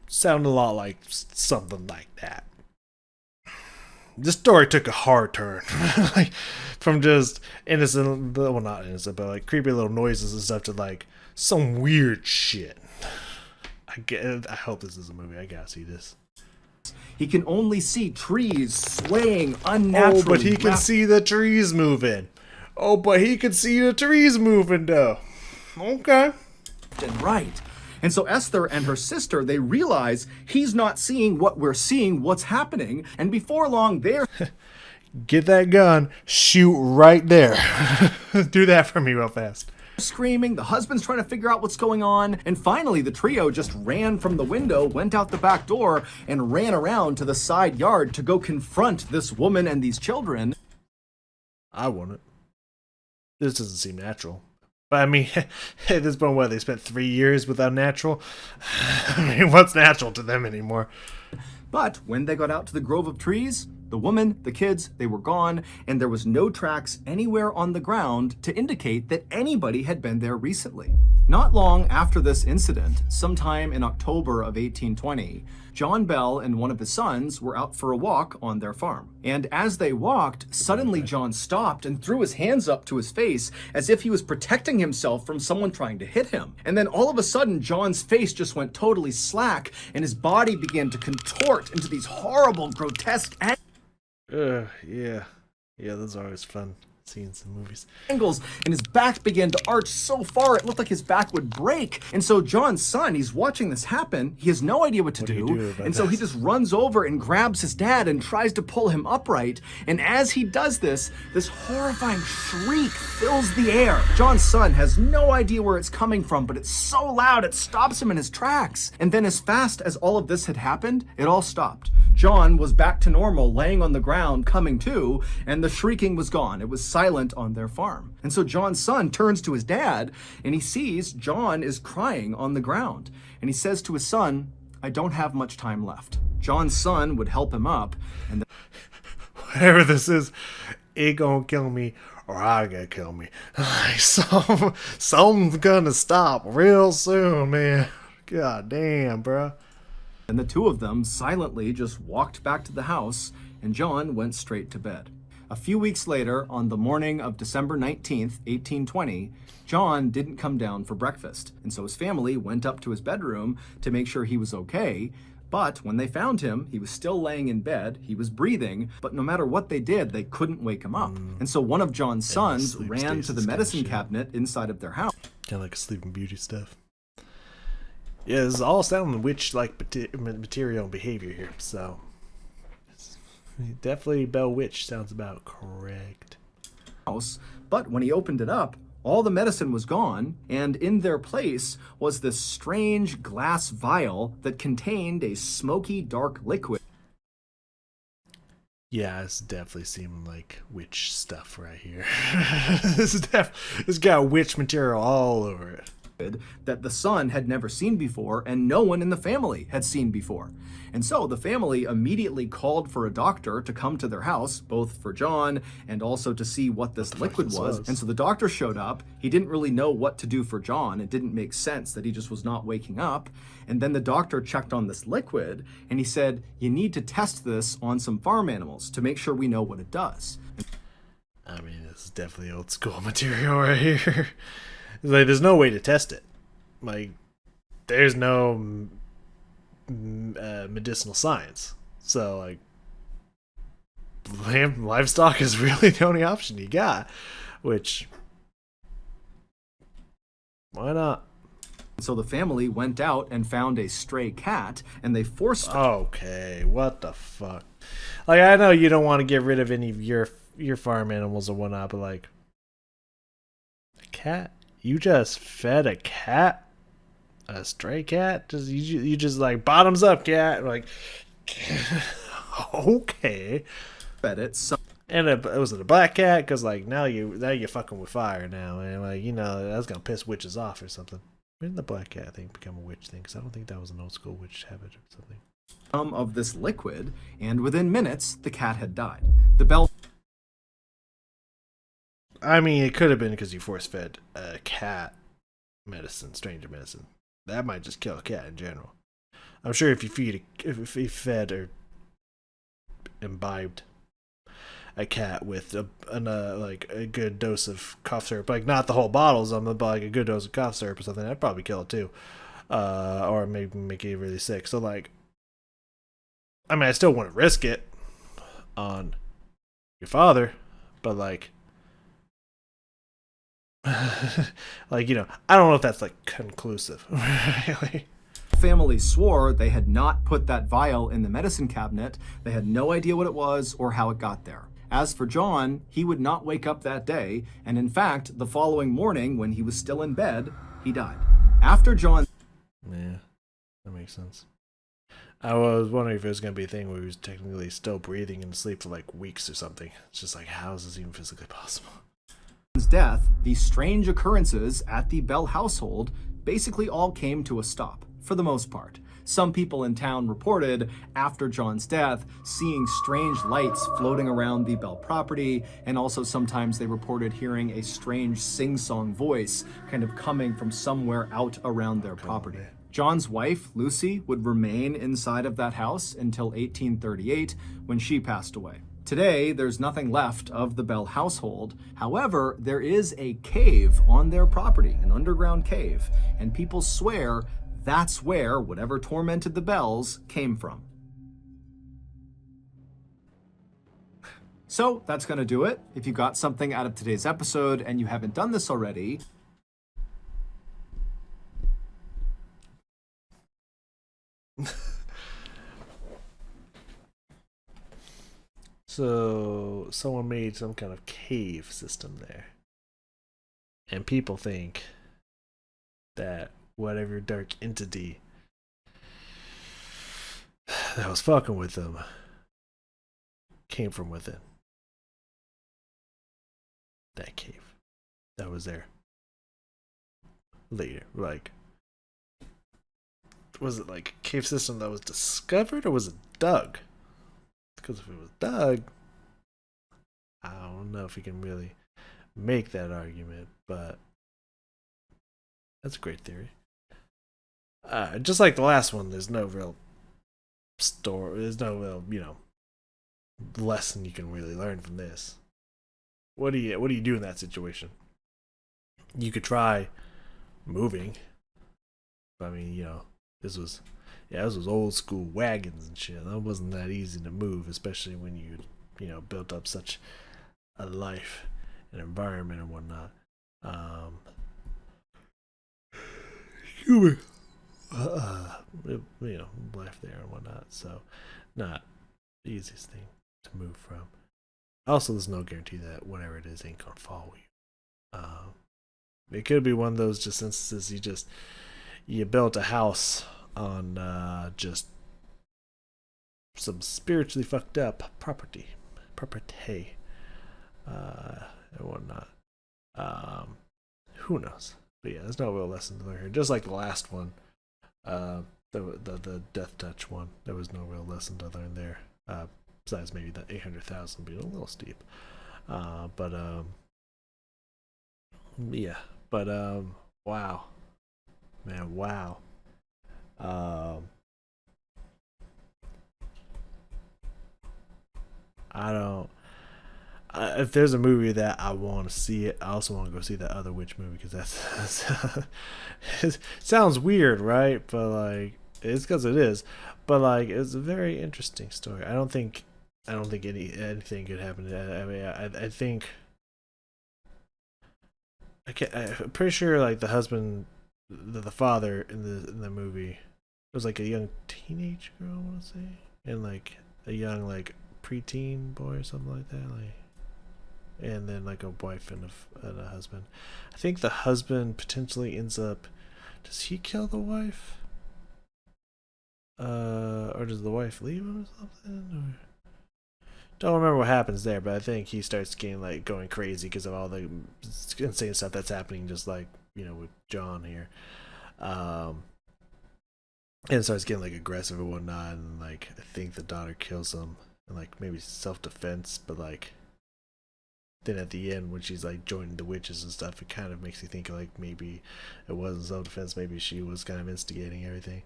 A: Sound a lot like something like that. This story took a hard turn, like from just innocent, well not innocent, but like creepy little noises and stuff to like some weird shit. I hope this is a movie. I gotta see this.
B: He can only see trees swaying unnaturally.
A: Oh, but he can see the trees moving. Oh, but he can see the trees moving, though. Okay.
B: And right. And so Esther and her sister, they realize he's not seeing what we're seeing, what's happening. And before long, they're
A: Get that gun, shoot right there. Do that for me real fast.
B: screaming. The husband's trying to figure out what's going on. And finally, the trio just ran from the window, went out the back door, and ran around to the side yard to go confront this woman and these children.
A: I want it. This doesn't seem natural. But I mean, at this point, what, they spent 3 years without natural? I mean, what's natural to them anymore?
B: But when they got out to the grove of trees, the woman, the kids, they were gone, and there was no tracks anywhere on the ground to indicate that anybody had been there recently. Not long after this incident, sometime in October of 1820, John Bell and one of his sons were out for a walk on their farm. And as they walked, suddenly John stopped and threw his hands up to his face as if he was protecting himself from someone trying to hit him. And then all of a sudden, John's face just went totally slack and his body began to contort into these horrible, grotesque
A: Yeah. Yeah, those are always fun scenes in movies.
B: angles, and his back began to arch so far it looked like his back would break. And so John's son, he's watching this happen. He has no idea what to do. And so he just runs over and grabs his dad and tries to pull him upright. And as he does this, this horrifying shriek fills the air. John's son has no idea where it's coming from, but it's so loud it stops him in his tracks. And then as fast as all of this had happened, it all stopped. John was back to normal, laying on the ground, coming to, and the shrieking was gone. It was silent on their farm. And so John's son turns to his dad, and he sees John is crying on the ground. And he says to his son, "I don't have much time left." John's son would help him up, and
A: Whatever this is, it gonna kill me or I gonna kill me. Something's gonna stop real soon, man. God damn, bro.
B: the two of them silently just walked back to the house, and John went straight to bed. A few weeks later, on the morning of December 19th, 1820, John didn't come down for breakfast, and so his family went up to his bedroom to make sure he was okay. But when they found him, he was still laying in bed, he was breathing, but no matter what they did, they couldn't wake him up. And so one of John's sons ran to the medicine cabinet inside of their house.
A: Kind of like Sleeping Beauty stuff. Yeah, this is all sounding witch-like material and behavior here, so definitely Bell Witch sounds about correct.
B: But when he opened it up, all the medicine was gone, and in their place was this strange glass vial that contained a smoky, dark liquid.
A: Yeah, it's definitely seeming like witch stuff right here. This got witch material all over it.
B: That the son had never seen before, and no one in the family had seen before. And so the family immediately called for a doctor to come to their house, both for John and also to see what this liquid was. And so the doctor showed up. He didn't really know what to do for John. It didn't make sense that he just was not waking up. And then the doctor checked on this liquid, and he said, "You need to test this on some farm animals to make sure we know what it does."
A: I mean, this is definitely old school material right here. It's like, there's no way to test it. Like, there's no medicinal science. So, like, livestock is really the only option you got. Which, why not?
B: So the family went out and found a stray cat, and they forced
A: Okay, what the fuck? Like, I know you don't want to get rid of any of your farm animals or whatnot, but like, a cat? You just fed a cat? A stray cat? Just you just like, bottoms up, cat. Like, okay.
B: fed it some
A: And it was a black cat, because like now you're fucking with fire now, and like, you know, that's gonna piss witches off or something. When did the black cat thing become a witch thing? Because I don't think that was an old school witch habit or something.
B: of this liquid, and within minutes the cat had died. The bell
A: I mean, it could have been because you force fed a cat medicine, stranger medicine. That might just kill a cat in general. I'm sure if you fed or imbibed a cat with like a good dose of cough syrup, like not the whole bottles, but like a good dose of cough syrup or something, that'd probably kill it too, or maybe make it really sick. So like, I mean, I still wouldn't risk it on your father, but like, Like, I don't know if that's like conclusive. Really.
B: Family swore they had not put that vial in the medicine cabinet. They had no idea what it was or how it got there. As for John, he would not wake up that day, and in fact, the following morning, when he was still in bed, he died. After John.
A: Yeah, that makes sense. I was wondering if it was going to be a thing where he was technically still breathing and asleep for like weeks or something. It's just like, how is this even physically possible?
B: Death, the strange occurrences at the Bell household basically all came to a stop, for the most part. Some people in town reported, after John's death, seeing strange lights floating around the Bell property, and also sometimes they reported hearing a strange sing-song voice kind of coming from somewhere out around their property. John's wife, Lucy, would remain inside of that house until 1838, when she passed away. Today, there's nothing left of the Bell household. However, there is a cave on their property, an underground cave, and people swear that's where whatever tormented the Bells came from. So that's going to do it. If you got something out of today's episode and you haven't done this already,
A: So someone made some kind of cave system there, and people think that whatever dark entity that was fucking with them came from within that cave that was there later. Like, was it like a cave system that was discovered, or was it dug? Because if it was dug, I don't know if you can really make that argument, but that's a great theory. Just like the last one, there's no real story. There's no real, lesson you can really learn from this. What do you do in that situation? You could try moving. I mean, this was old school wagons and shit. That wasn't that easy to move, especially when you built up such a life and environment and whatnot. Human, life there and whatnot. So, not the easiest thing to move from. Also, there's no guarantee that whatever it is ain't gonna follow you. It could be one of those just instances you built a house on just some spiritually fucked up property, and whatnot. Who knows? But yeah, there's no real lesson to learn here. Just like the last one, the Death Touch one, there was no real lesson to learn there. Besides maybe the 800,000 being a little steep. Wow, man, wow. I don't. If there's a movie that I want to see it, I also want to go see that other witch movie, because that's it sounds weird, right? But like, it's because it is. But like, it's a very interesting story. I don't think anything could happen. I mean, I think I'm pretty sure like the husband, the father in the movie was like a young teenage girl, I want to say, and like a young like preteen boy or something like that, like, and then like a wife and a husband. I think the husband potentially ends up. Does he kill the wife? Or does the wife leave him or something? Or don't remember what happens there, but I think he starts getting like going crazy because of all the insane stuff that's happening, just like with John here. And starts getting like aggressive and whatnot, and like I think the daughter kills him, and like maybe self-defense, but like then at the end when she's like joining the witches and stuff, it kind of makes you think like maybe it wasn't self-defense, maybe she was kind of instigating everything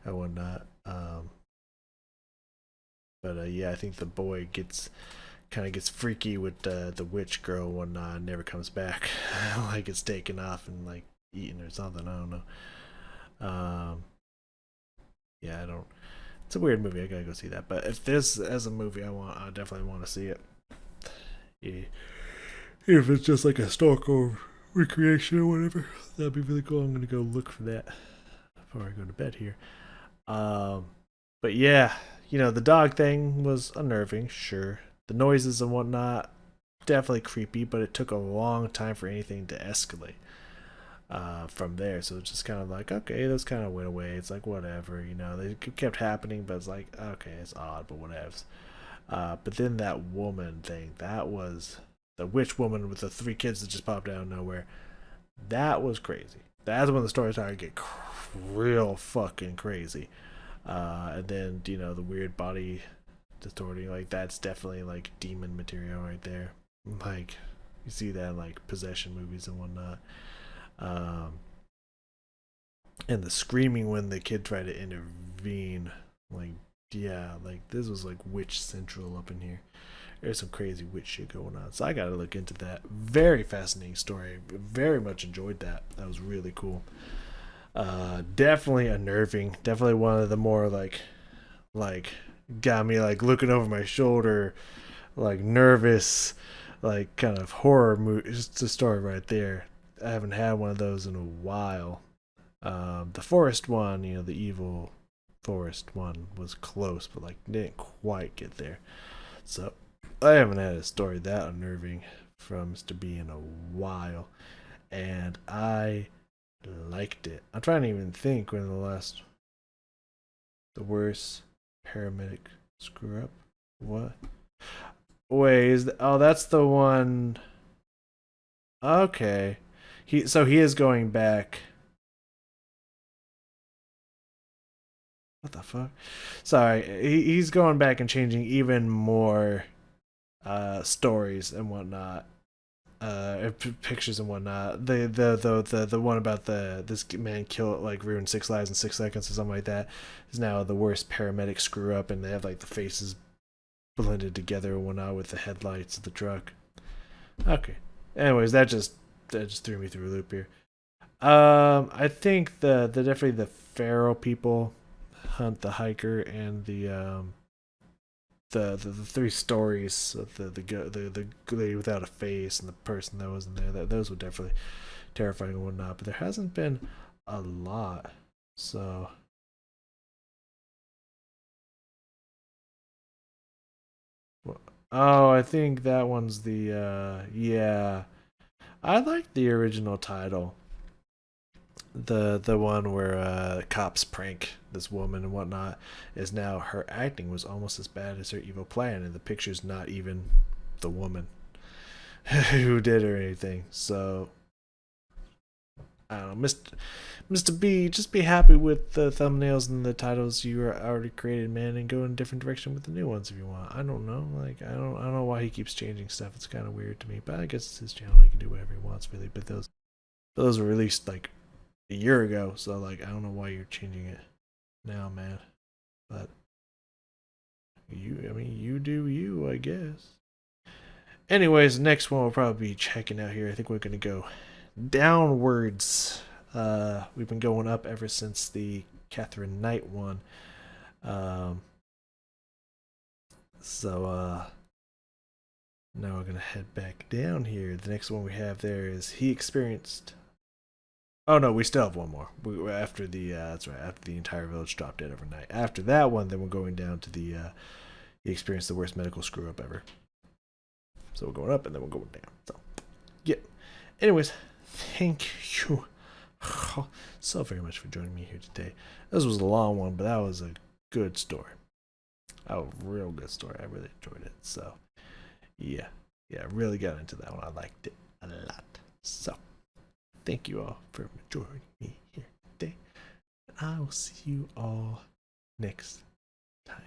A: and whatnot. Yeah, I think the boy gets freaky with the witch girl and whatnot, and never comes back. Like it's taken off and like eaten or something. I don't know. Yeah, I don't. It's a weird movie. I gotta go see that. But if this as a movie, I definitely want to see it. Yeah. If it's just like a historical recreation or whatever. That'd be really cool. I'm gonna go look for that before I go to bed here. Um, but yeah, the dog thing was unnerving, sure. The noises and whatnot, definitely creepy, but it took a long time for anything to escalate from there. So it's just kind of like, okay, those kind of went away. It's like, whatever, they kept happening, but it's like, okay, it's odd, but whatevs. But then that woman thing, that was the witch woman with the 3 kids that just popped out of nowhere. That was crazy. That's when the story started to get real fucking crazy. And then, the weird body distorting, like, that's definitely like demon material right there. Like, you see that in like possession movies and whatnot. And the screaming when the kid tried to intervene, like, yeah, like this was like witch central up in here. There's some crazy witch shit going on, so I gotta look into that. Very fascinating story. Very much enjoyed that. That was really cool. Definitely unnerving. Definitely one of the more like got me like looking over my shoulder, like nervous, like kind of horror movie. It's a story right there. I haven't had one of those in a while. The forest one, the evil forest one was close, but like didn't quite get there. So I haven't had a story that unnerving from Mr. B in a while, and I liked it. I'm trying to even think when the worst paramedic screw up. What? Wait, that's the one. Okay, he is going back. What the fuck? Sorry, he's going back and changing even more stories and whatnot, pictures and whatnot. The one about this man ruined 6 lives in 6 seconds or something like that is now the worst paramedic screw up, and they have like the faces blended together and whatnot with the headlights of the truck. Okay. Anyways, that just threw me through a loop here. I think the definitely the feral people hunt the hiker, and the 3 stories of the lady without a face and the person that was in there, that those were definitely terrifying and whatnot. But there hasn't been a lot, so oh, I think that one's the yeah. I like the original title. The one where cops prank this woman and whatnot is now her acting was almost as bad as her evil plan, and the picture's not even the woman who did or anything. So I don't know, Mr. B, just be happy with the thumbnails and the titles you already created, man, and go in a different direction with the new ones if you want. I don't know, like I don't know why he keeps changing stuff. It's kind of weird to me, but I guess it's his channel. He can do whatever he wants, really. But those were released like a year ago, so like I don't know why you're changing it now, man. But you do you, I guess. Anyways, next one we'll probably be checking out here. I think we're gonna go downwards. We've been going up ever since the Catherine Knight one. So now we're gonna head back down here. The next one we have there is he experienced. Oh no, we still have one more. After the that's right. After the entire village dropped dead overnight. After that one, then we're going down to the he experienced the worst medical screw up ever. So we're going up and then we're going down. So yeah. Anyways, thank you so very much for joining me here today. This was a long one, but that was a good story. A real good story. I really enjoyed it. So yeah, I really got into that one. I liked it a lot. So thank you all for joining me here today. And I will see you all next time.